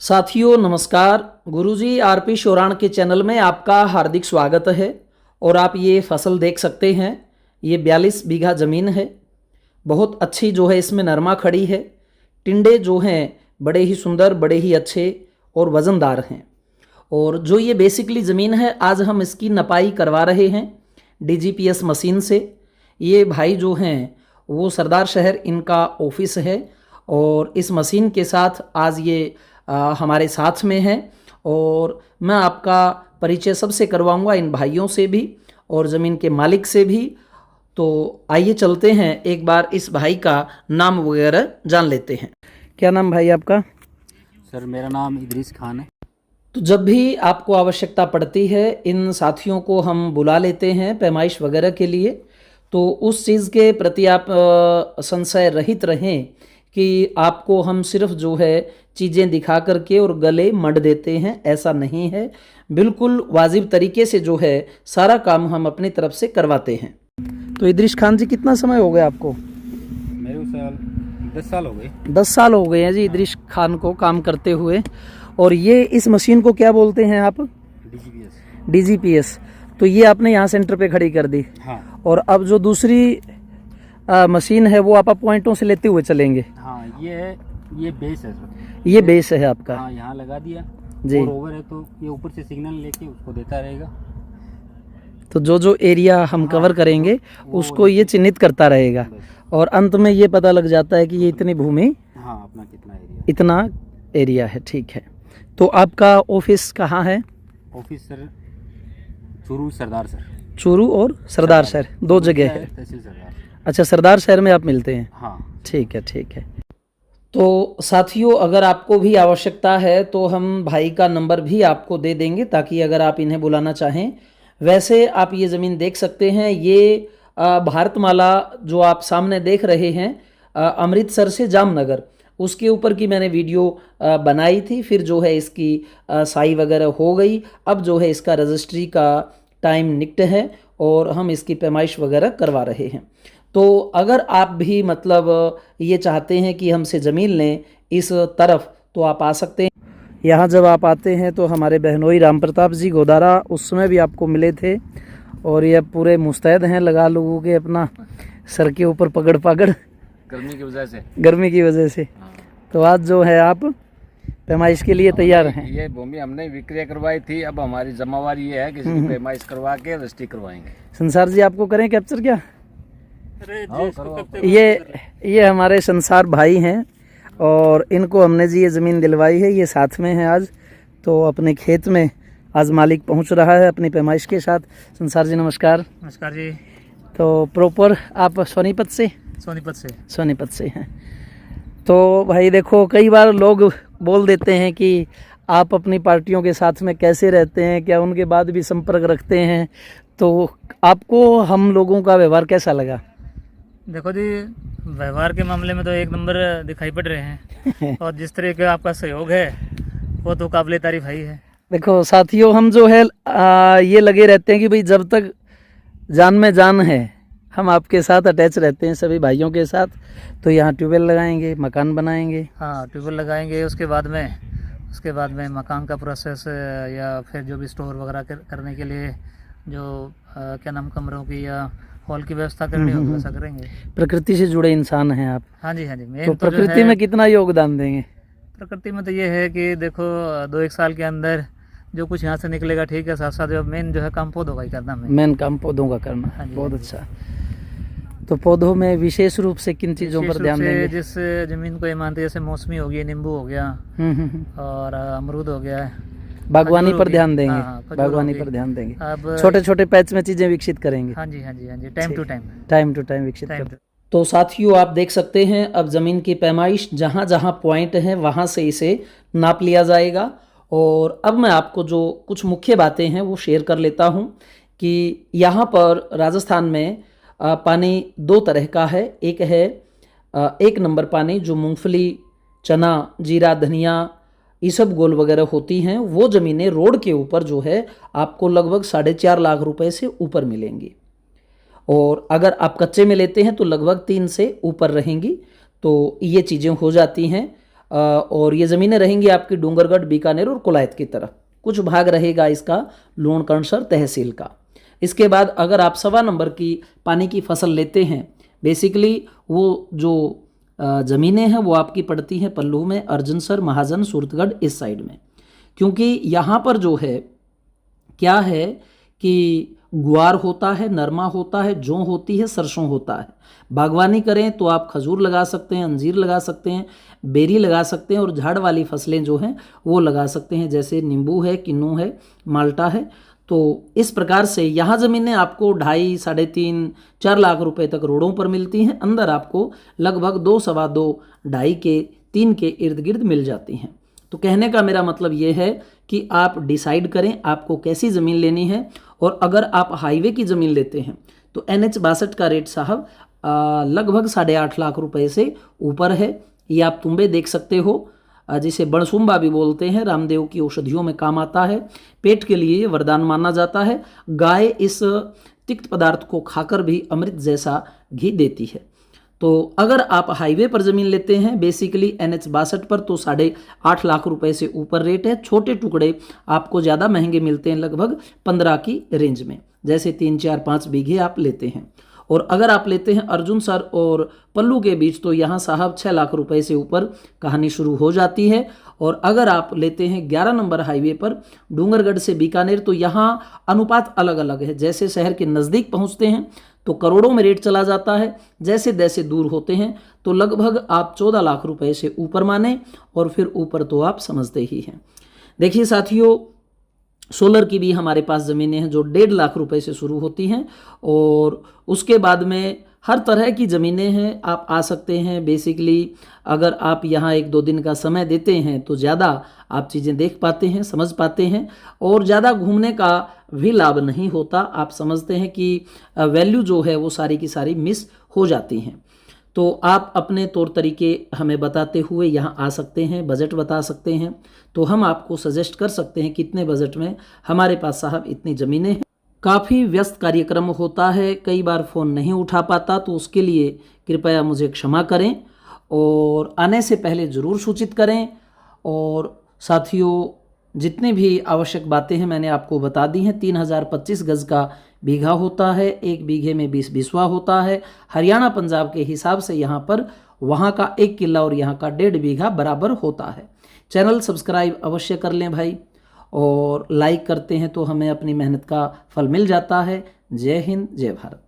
साथियों नमस्कार। गुरुजी आरपी शोराण के चैनल में आपका हार्दिक स्वागत है। और आप ये फसल देख सकते हैं, ये 42 बीघा ज़मीन है। बहुत अच्छी जो है इसमें नरमा खड़ी है। टिंडे जो हैं बड़े ही सुंदर, बड़े ही अच्छे और वज़नदार हैं। और जो ये बेसिकली ज़मीन है, आज हम इसकी नपाई करवा रहे हैं डीजीपीएस मशीन से। ये भाई जो हैं वो सरदार शहर इनका ऑफिस है और इस मशीन के साथ आज ये हमारे साथ में हैं। और मैं आपका परिचय सबसे करवाऊंगा, इन भाइयों से भी और ज़मीन के मालिक से भी। तो आइए चलते हैं, एक बार इस भाई का नाम वगैरह जान लेते हैं। क्या नाम भाई आपका? सर मेरा नाम इदरीस खान है। तो जब भी आपको आवश्यकता पड़ती है, इन साथियों को हम बुला लेते हैं पैमाइश वगैरह के लिए। तो उस चीज़ के प्रति आप संशय रहित रहें कि आपको हम सिर्फ जो है चीज़ें दिखा करके और गले मढ़ देते हैं, ऐसा नहीं है। बिल्कुल वाजिब तरीके से जो है सारा काम हम अपनी तरफ से करवाते हैं। तो इदरीस खान जी, कितना समय हो गया आपको? मेरे साल 10 साल हो गए। 10 साल हो गए हैं जी इदरीस खान को काम करते हुए। और ये इस मशीन को क्या बोलते हैं आप? डीजीपीएस। तो ये आपने यहाँ सेंटर पे खड़ी कर दी। हाँ। और अब जो दूसरी मशीन है वो आप पॉइंटों से लेते हुए चलेंगे। हाँ, ये बेस है सर। ये बेस है आपका? हाँ, यहाँ लगा दिया जी। और ओवर है तो ये ऊपर से सिग्नल लेके उसको देता रहेगा। तो जो एरिया हम कवर करेंगे उसको ये चिन्हित करता रहेगा और अंत में ये पता लग जाता है कि ये इतनी भूमि, हाँ, अपना कितना एरिया है। ठीक है। तो आपका ऑफिस कहाँ है? ऑफिस सर चूरू सरदार सर। चूरू और सरदार शहर दो जगह है? तहसील सरदार। अच्छा, सरदार शहर में आप मिलते हैं? हाँ। ठीक है, ठीक है। तो साथियों, अगर आपको भी आवश्यकता है तो हम भाई का नंबर भी आपको दे देंगे, ताकि अगर आप इन्हें बुलाना चाहें। वैसे आप ये ज़मीन देख सकते हैं, ये भारतमाला जो आप सामने देख रहे हैं, अमृतसर से जामनगर, उसके ऊपर की मैंने वीडियो बनाई थी। फिर जो है इसकी साई वगैरह हो गई। अब जो है इसका रजिस्ट्री का टाइम निकट है और हम इसकी पैमाइश वगैरह करवा रहे हैं। तो अगर आप भी मतलब ये चाहते हैं कि हमसे ज़मीन लें इस तरफ, तो आप आ सकते हैं। यहाँ जब आप आते हैं तो हमारे बहनोई राम प्रताप जी गोदारा उस समय भी आपको मिले थे और ये पूरे मुस्तैद हैं लगा लोगों के अपना सर के ऊपर पकड़ गर्मी की वजह से। तो आज जो है आप पैमाइश के लिए तैयार हैं। ये भूमि हमने विक्रय करवाई थी, अब हमारी जमावारी ये है कि इसकी पैमाइश करवा के रजिस्ट्री करवाएंगे। संसार जी, आपको करें कैप्चर क्या? ये हमारे संसार भाई हैं और इनको हमने जी ये ज़मीन दिलवाई है। ये साथ में है आज। तो अपने खेत में आज मालिक पहुंच रहा है अपनी पैमाइश के साथ। संसार जी नमस्कार। नमस्कार जी। तो प्रॉपर आप सोनीपत से हैं। तो भाई देखो, कई बार लोग बोल देते हैं कि आप अपनी पार्टियों के साथ में कैसे रहते हैं, क्या उनके बाद भी संपर्क रखते हैं? तो आपको हम लोगों का व्यवहार कैसा लगा? देखो जी, व्यवहार के मामले में तो एक नंबर दिखाई पड़ रहे हैं और जिस तरह का आपका सहयोग है वो तो काबिले तारीफ है ही है। देखो साथियों, हम जो है ये लगे रहते हैं कि भाई जब तक जान में जान है हम आपके साथ अटैच रहते हैं, सभी भाइयों के साथ। तो यहाँ ट्यूबवेल लगाएंगे, मकान बनाएंगे। हाँ, ट्यूबवेल लगाएंगे। उसके बाद में मकान का प्रोसेस या फिर जो भी स्टोर वगैरह करने के लिए जो क्या नाम कमरों की या हॉल की व्यवस्था करनी होगी वैसा करेंगे। प्रकृति से जुड़े इंसान हैं आप। हाँ जी, हाँ जी। तो प्रकृति में कितना योगदान देंगे? प्रकृति में तो ये है कि देखो 2-1 साल के अंदर जो कुछ यहाँ से निकलेगा ठीक है, साथ साथ जो मेन जो है काम पौधों का ही करना है। मेन काम पौधों का करना। हाँ जी, बहुत अच्छा। तो पौधों में विशेष रूप से किन चीज़ों पर ध्यान देंगे? जिस जमीन को ये मानते जैसे मौसमी हो गई, नींबू हो गया और अमरूद हो गया, बागवानी पर ध्यान देंगे। हाँ, बागवानी पर ध्यान देंगे। अब छोटे छोटे पैच में चीज़ें विकसित करेंगे। हाँ जी, हाँ जी, हाँ जी। टाइम टू टाइम विकसित करेंगे। तो साथियों, आप देख सकते हैं अब ज़मीन की पैमाइश जहाँ जहाँ पॉइंट है वहाँ से इसे नाप लिया जाएगा। और अब मैं आपको जो कुछ मुख्य बातें हैं वो शेयर कर लेता हूँ कि यहाँ पर राजस्थान में पानी 2 तरह का है। एक है 1 नंबर पानी, जो मूंगफली, चना, जीरा, धनिया, ये सब गोल वगैरह होती हैं। वो ज़मीनें रोड के ऊपर जो है आपको लगभग 4.5 लाख रुपए से ऊपर मिलेंगी। और अगर आप कच्चे में लेते हैं तो लगभग 3 से ऊपर रहेंगी। तो ये चीज़ें हो जाती हैं। और ये ज़मीनें रहेंगी आपकी डूंगरगढ़, बीकानेर और कोलायत की तरफ। कुछ भाग रहेगा इसका लूणकरणसर तहसील का। इसके बाद अगर आप 1.25 नंबर की पानी की फसल लेते हैं, बेसिकली वो जो ज़मीनें हैं वो आपकी पड़ती हैं पल्लू में, अर्जनसर, महाजन, सूरतगढ़ इस साइड में। क्योंकि यहाँ पर जो है क्या है कि ग्वार होता है, नरमा होता है, जौ होती है, सरसों होता है। बागवानी करें तो आप खजूर लगा सकते हैं, अंजीर लगा सकते हैं, बेरी लगा सकते हैं और झाड़ वाली फसलें जो हैं वो लगा सकते हैं, जैसे नींबू है, किन्नू है, माल्टा है। तो इस प्रकार से यहाँ ज़मीनें आपको 2.5, 3.5, 4 लाख रुपए तक रोडों पर मिलती हैं। अंदर आपको लगभग 2, सवा 2, 2.5 के, 3 के इर्द गिर्द मिल जाती हैं। तो कहने का मेरा मतलब ये है कि आप डिसाइड करें आपको कैसी ज़मीन लेनी है। और अगर आप हाईवे की ज़मीन लेते हैं तो NH 62 का रेट साहब लगभग 8.5 लाख रुपए से ऊपर है। ये आप तुम्बे देख सकते हो, जिसे बड़सुम्बा भी बोलते हैं, रामदेव की औषधियों में काम आता है, पेट के लिए ये वरदान माना जाता है। गाय इस तिक्त पदार्थ को खाकर भी अमृत जैसा घी देती है। तो अगर आप हाईवे पर ज़मीन लेते हैं बेसिकली NH 62 पर, तो 8.5 लाख रुपए से ऊपर रेट है। छोटे टुकड़े आपको ज़्यादा महंगे मिलते हैं, लगभग 15 की रेंज में, जैसे 3, 4, 5 बीघे आप लेते हैं। और अगर आप लेते हैं अर्जुनसर और पल्लू के बीच, तो यहाँ साहब 6 लाख रुपए से ऊपर कहानी शुरू हो जाती है। और अगर आप लेते हैं 11 नंबर हाईवे पर डूंगरगढ़ से बीकानेर, तो यहाँ अनुपात अलग अलग है। जैसे शहर के नज़दीक पहुँचते हैं तो करोड़ों में रेट चला जाता है, जैसे जैसे दूर होते हैं तो लगभग आप 14 लाख रुपए से ऊपर माने, और फिर ऊपर तो आप समझते ही हैं। देखिए साथियों, सोलर की भी हमारे पास ज़मीनें हैं जो 1.5 लाख रुपए से शुरू होती हैं, और उसके बाद में हर तरह की ज़मीनें हैं। आप आ सकते हैं। बेसिकली अगर आप यहाँ 1-2 दिन का समय देते हैं तो ज़्यादा आप चीज़ें देख पाते हैं, समझ पाते हैं, और ज़्यादा घूमने का भी लाभ नहीं होता। आप समझते हैं कि वैल्यू जो है वो सारी की सारी मिस हो जाती हैं। तो आप अपने तौर तरीके हमें बताते हुए यहाँ आ सकते हैं, बजट बता सकते हैं, तो हम आपको सजेस्ट कर सकते हैं कितने बजट में हमारे पास साहब इतनी ज़मीनें हैं। काफ़ी व्यस्त कार्यक्रम होता है, कई बार फ़ोन नहीं उठा पाता, तो उसके लिए कृपया मुझे क्षमा करें और आने से पहले ज़रूर सूचित करें। और साथियों, जितनी भी आवश्यक बातें हैं मैंने आपको बता दी हैं। 3025 गज़ का बीघा होता है, 1 बीघे में 20 बिस्वा होता है। हरियाणा पंजाब के हिसाब से यहाँ पर वहाँ का 1 किला और यहाँ का 1.5 बीघा बराबर होता है। चैनल सब्सक्राइब अवश्य कर लें भाई, और लाइक करते हैं तो हमें अपनी मेहनत का फल मिल जाता है। जय हिंद, जय भारत।